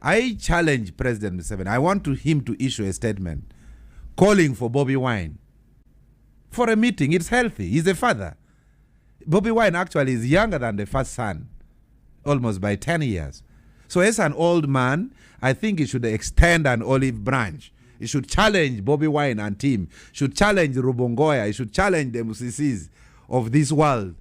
I challenge President Museveni. I want him to issue a statement calling for Bobi Wine for a meeting. It's healthy. He's a father. Bobi Wine actually is younger than the first son, almost by 10 years. So as an old man, I think he should extend an olive branch. He should challenge Bobi Wine and team. Should challenge Rubongoya. He should challenge the Musisis of this world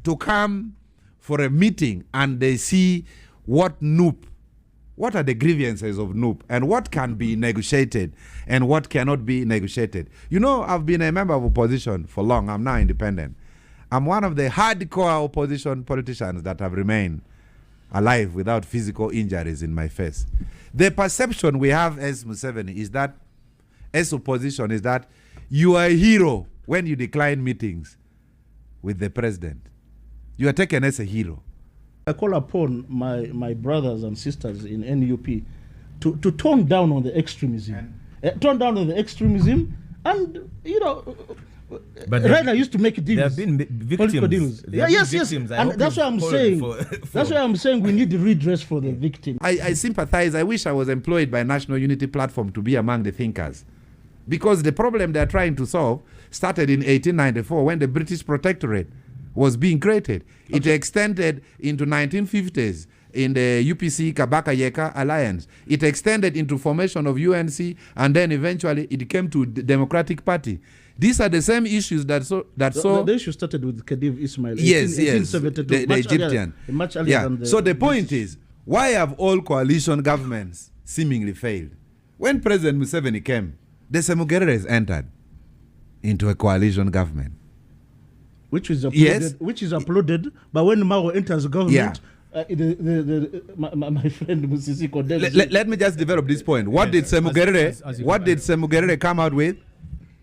to come for a meeting and they see what are the grievances of NUP and what can be negotiated and what cannot be negotiated. You know, I've been a member of opposition for long. I'm now independent. I'm one of the hardcore opposition politicians that have remained alive without physical injuries in my face. The perception we have as Museveni is that, as opposition, is that you are a hero when you decline meetings with the president. You are taken as a hero. I call upon my brothers and sisters in NUP to tone down on the extremism. Tone down on the extremism and, you know, Raila used to make deals. There have been victims. Deals. Yes. And that's why I'm saying, that's why I'm saying we need the redress for the victim. I sympathize. I wish I was employed by National Unity Platform to be among the thinkers. Because the problem they're trying to solve started in 1894 when the British Protectorate was being created. Okay. It extended into 1950s in the UPC Kabaka Yeka alliance. It extended into formation of UNC, and then eventually it came to the Democratic Party. These are the same issues that the issue started with Khedive Ismail. Yes, the Egyptian. Much earlier than so the point is, why have all coalition governments seemingly failed? When President Museveni came, the Semugereres entered into a coalition government. Which is uploaded, but when Mao enters government, my friend Musisi condemns. Let me just develop this point. What did Semugerere come out with?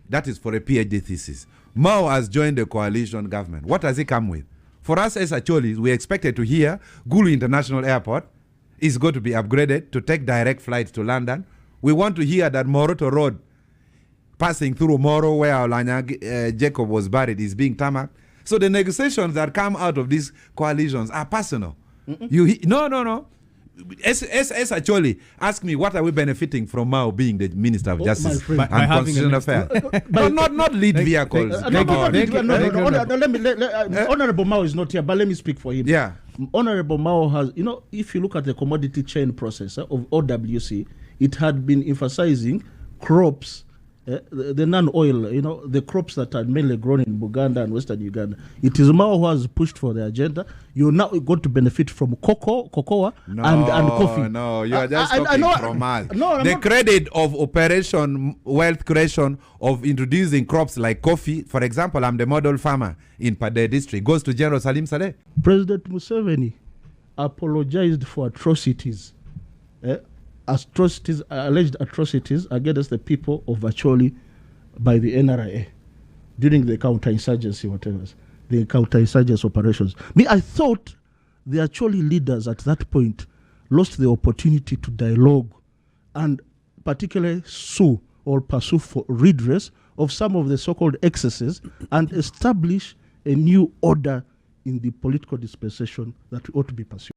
That is for a PhD thesis. Mao has joined the coalition government. What has he come with? For us as Acholi, we expected to hear Gulu International Airport is going to be upgraded to take direct flights to London. We want to hear that Moroto Road, passing through Moro, where Olanya Jacob was buried, is being tarmacked. So the negotiations that come out of these coalitions are personal. No. As Acholi, ask me, what are we benefiting from Mao being the Minister of Justice and Constitutional Affairs? Not lead vehicles. Honorable Mao is not here, but let me speak for him. Yeah. Honorable Mao has, if you look at the commodity chain process of OWC, it had been emphasizing crops, the non-oil, the crops that are mainly grown in Baganda and Western Uganda. It is Mao who has pushed for the agenda. You're now going to benefit from cocoa and coffee. No, you are just talking from us. The credit of operation wealth creation of introducing crops like coffee, for example, I'm the model farmer in Pade district, goes to General Salim Saleh. President Museveni apologized for atrocities. Alleged atrocities against the people of Acholi by the NRA during the counterinsurgency, the counterinsurgency operations. I thought the Acholi leaders at that point lost the opportunity to dialogue and particularly sue or pursue for redress of some of the so-called excesses and establish a new order in the political dispensation that ought to be pursued.